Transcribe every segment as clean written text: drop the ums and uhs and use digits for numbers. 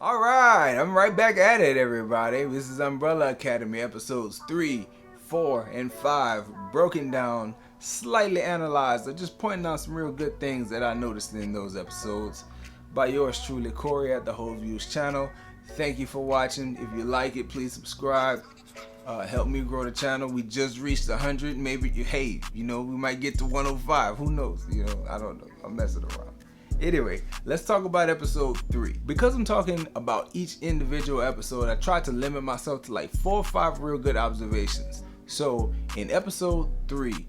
All right, I'm right back at it, everybody. This is Umbrella Academy episodes 3, 4, and 5, broken down, slightly analyzed, or just pointing out some real good things that I noticed in those episodes by yours truly, Corey at the Whole Views channel. Thank you for watching. If you like it, please subscribe. Help me grow the channel. We just reached 100. Maybe, we might get to 105. Who knows? I don't know. I'm messing around. Anyway, let's talk about episode 3. Because I'm talking about each individual episode, I tried to limit myself to like 4 or 5 real good observations. So in episode 3,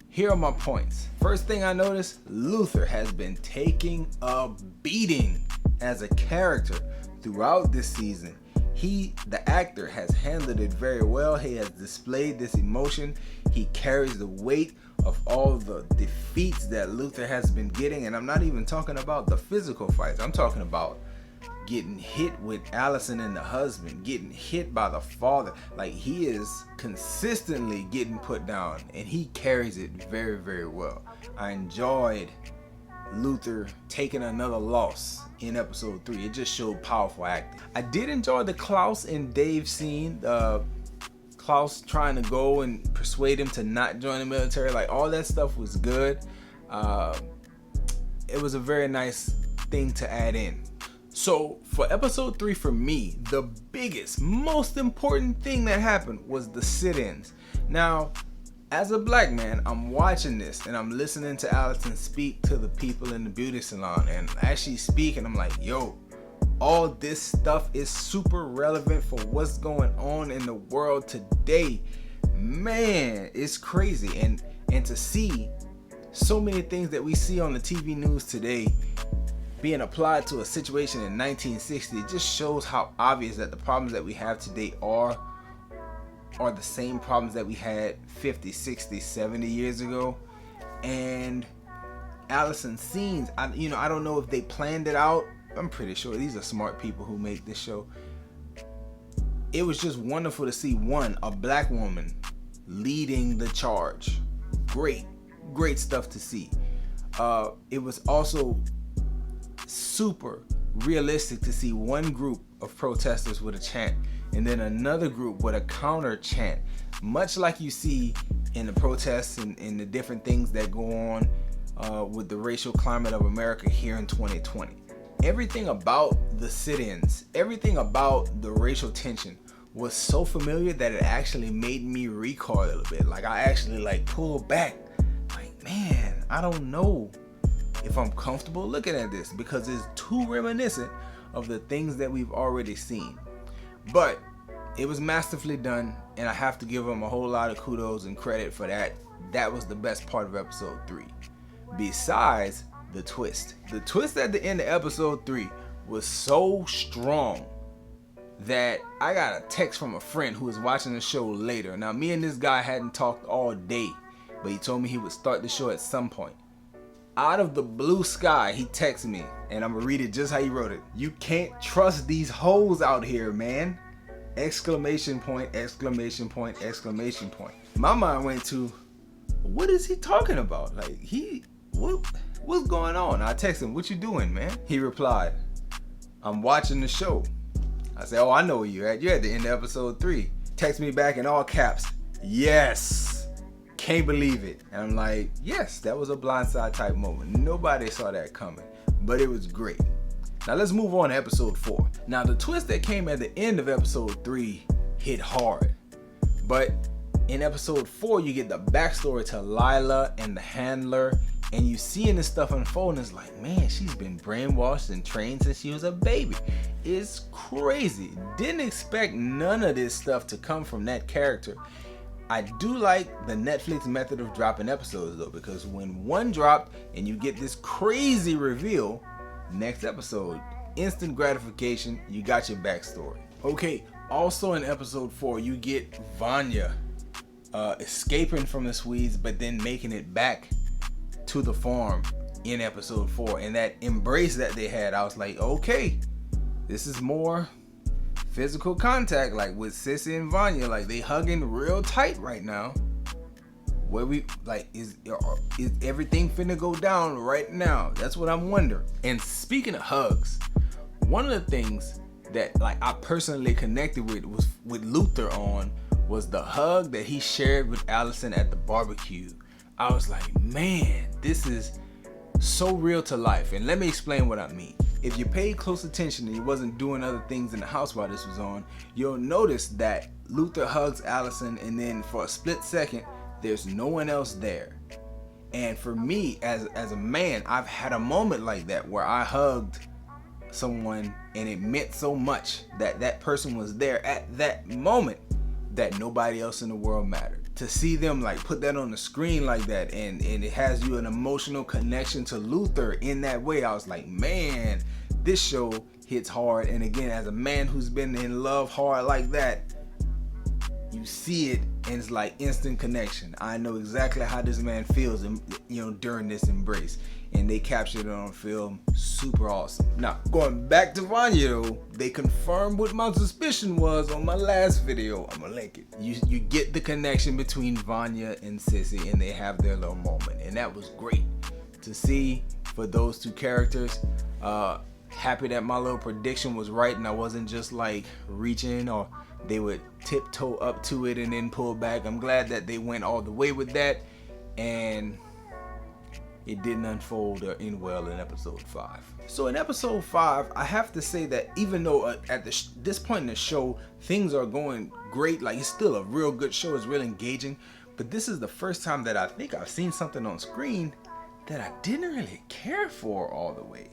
here are my points. First thing I noticed, Luther has been taking a beating as a character throughout this season. The actor has handled it very well. He has displayed this emotion. He carries the weight of all the defeats that Luther has been getting, and I'm not even talking about the physical fights. I'm talking about getting hit with Allison and the husband, getting hit by the father. Like, he is consistently getting put down, and he carries it very, very well. I enjoyed Luther taking another loss in episode 3. It just showed powerful acting. I did enjoy the Klaus and Dave scene. Klaus trying to go and persuade him to not join the military. Like, all that stuff was good. It was a very nice thing to add in. So for episode 3, for me, the biggest, most important thing that happened was the sit-ins. Now, as a black man, I'm watching this and I'm listening to Allison speak to the people in the beauty salon, and as she's speaking, I'm like, yo, all this stuff is super relevant for what's going on in the world today. Man, it's crazy. And to see so many things that we see on the TV news today being applied to a situation in 1960, it just shows how obvious that the problems that we have today are the same problems that we had 50, 60, 70 years ago. And Allison's scenes, I don't know if they planned it out. I'm pretty sure these are smart people who make this show. It was just wonderful to see, a black woman leading the charge. Great stuff to see. It was also super realistic to see one group of protesters with a chant and then another group with a counter chant, much like you see in the protests and the different things that go on with the racial climate of America here in 2020. Everything about the sit-ins, everything about the racial tension was so familiar that it actually made me recoil a little bit. Like, I actually pulled back. Like, man, I don't know if I'm comfortable looking at this because it's too reminiscent of the things that we've already seen. But it was masterfully done, and I have to give them a whole lot of kudos and credit for that. That was the best part of episode 3. Besides the twist. The twist at the end of episode 3 was so strong that I got a text from a friend who was watching the show later. Now, me and this guy hadn't talked all day, but he told me he would start the show at some point. Out of the blue sky, he texted me, and I'm gonna read it just how he wrote it. "You can't trust these hoes out here, man!" Exclamation point, exclamation point, exclamation point. My mind went to, what is he talking about? What's going on? I texted him, "What you doing, man?" He replied, "I'm watching the show." I said, "Oh, I know where you're at. You're at the end of episode 3. Text me back in all caps, "Yes. Can't believe it." And I'm like, yes, that was a blindside type moment. Nobody saw that coming, but it was great. Now let's move on to episode 4. Now, the twist that came at the end of episode 3 hit hard. But in episode 4, you get the backstory to Lila and the handler, and you seeing this stuff unfold, and it's like, man, she's been brainwashed and trained since she was a baby. It's crazy. Didn't expect none of this stuff to come from that character. I do like the Netflix method of dropping episodes, though, because when one dropped and you get this crazy reveal, next episode, instant gratification, you got your backstory. Okay, also in episode 4, you get Vanya escaping from the Swedes, but then making it back to the farm in episode 4. And that embrace that they had, I was like, okay, this is more physical contact, like with Sissy and Vanya, like they hugging real tight right now. Where we is everything finna go down right now? That's what I'm wondering. And speaking of hugs, one of the things that like I personally connected with Luther on was the hug that he shared with Allison at the barbecue. I was like, man, this is so real to life. And let me explain what I mean. If you paid close attention and you wasn't doing other things in the house while this was on, you'll notice that Luther hugs Allison, and then for a split second, there's no one else there. And for me, as a man, I've had a moment like that where I hugged someone and it meant so much that that person was there at that moment that nobody else in the world mattered. To see them like put that on the screen like that, and it has you an emotional connection to Luther in that way, I was like, man, this show hits hard. And again, as a man who's been in love hard like that, you see it and it's like instant connection. I know exactly how this man feels, during this embrace, and they captured it on film. Super awesome. Now, going back to Vanya though, they confirmed what my suspicion was on my last video. I'm gonna link it. You get the connection between Vanya and Sissy, and they have their little moment, and that was great to see for those two characters. Happy that my little prediction was right and I wasn't just like reaching, or they would tiptoe up to it and then pull back. I'm glad that they went all the way with that, and it didn't unfold or end well in episode 5. So in episode 5, I have to say that even though at this point in the show things are going great, like it's still a real good show, it's real engaging, but this is the first time that I think I've seen something on screen that I didn't really care for all the way.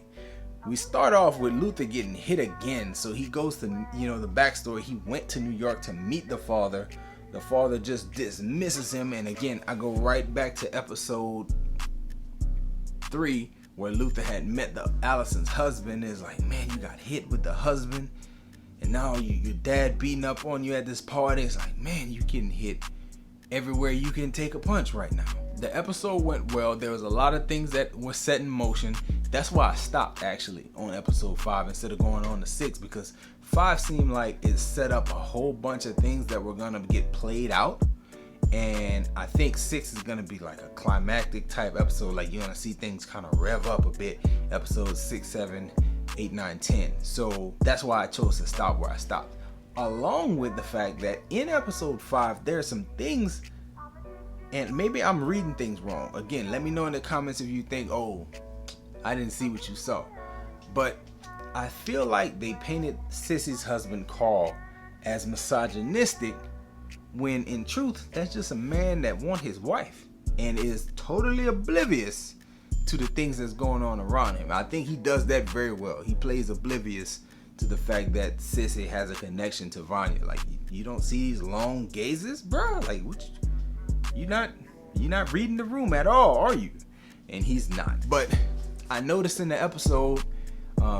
We start off with Luther getting hit again, so he goes to, the backstory. He went to New York to meet the father. The father just dismisses him, and again, I go right back to episode 3, where Luther had met Allison's husband. Is like, man, you got hit with the husband, and now your dad beating up on you at this party. It's like, man, you getting hit everywhere you can take a punch right now. The episode went well. There was a lot of things that were set in motion. That's why I stopped actually on episode 5 instead of going on to 6, because 5 seemed like it set up a whole bunch of things that were gonna get played out, and I think 6 is gonna be like a climactic type episode. Like you're gonna see things kind of rev up a bit. Episodes 6, 7, 8, 9, 10. So that's why I chose to stop where I stopped. Along with the fact that in episode 5 there are some things, and maybe I'm reading things wrong. Again, let me know in the comments if you think, oh, I didn't see what you saw. But I feel like they painted Sissy's husband Carl as misogynistic, when in truth that's just a man that wants his wife and is totally oblivious to the things that's going on around him. I think he does that very well. He plays oblivious to the fact that Sissy has a connection to Vanya. Like, you don't see these long gazes, bro? Like, what? You're not reading the room at all, are you? And he's not. But I noticed in the episode,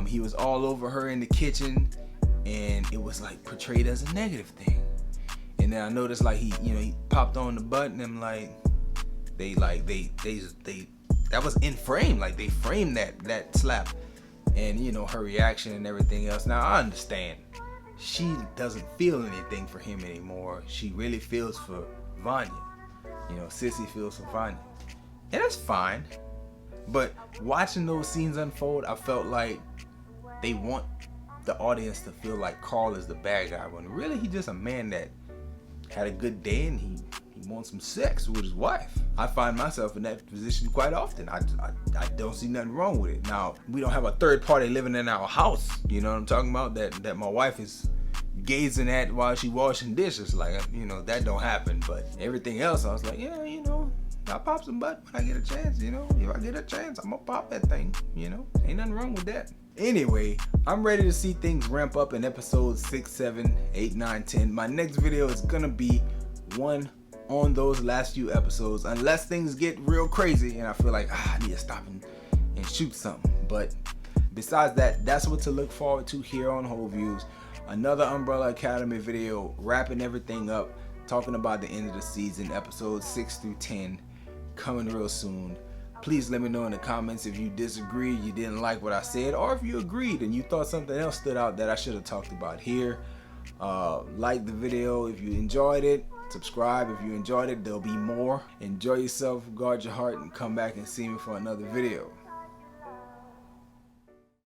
he was all over her in the kitchen, and it was like portrayed as a negative thing. And then I noticed like he popped on the butt, and I'm like, they that was in frame. Like they framed that slap, and her reaction and everything else. Now I understand she doesn't feel anything for him anymore. She really feels for Vanya. Sissy feels for Vanya, and that's fine. But watching those scenes unfold, I felt like they want the audience to feel like Carl is the bad guy, when really he's just a man that had a good day and he wants some sex with his wife. I find myself in that position quite often. I don't see nothing wrong with it. Now, we don't have a third party living in our house, you know what I'm talking about, that my wife is gazing at while she washing dishes. Like, that don't happen. But everything else, I was like, yeah, I pop some butt when I get a chance. If I get a chance, I'm gonna pop that thing. Ain't nothing wrong with that. Anyway, I'm ready to see things ramp up in episodes 6, 7, 8, 9, 10. My next video is gonna be one on those last few episodes, unless things get real crazy and I feel like I need to stop and shoot something. But besides that, that's what to look forward to here on Whole Views. Another Umbrella Academy video, wrapping everything up, talking about the end of the season, episodes 6 through 10, coming real soon. Please let me know in the comments if you disagreed, you didn't like what I said, or if you agreed and you thought something else stood out that I should have talked about here. Like the video if you enjoyed it. Subscribe if you enjoyed it. There'll be more. Enjoy yourself, guard your heart, and come back and see me for another video.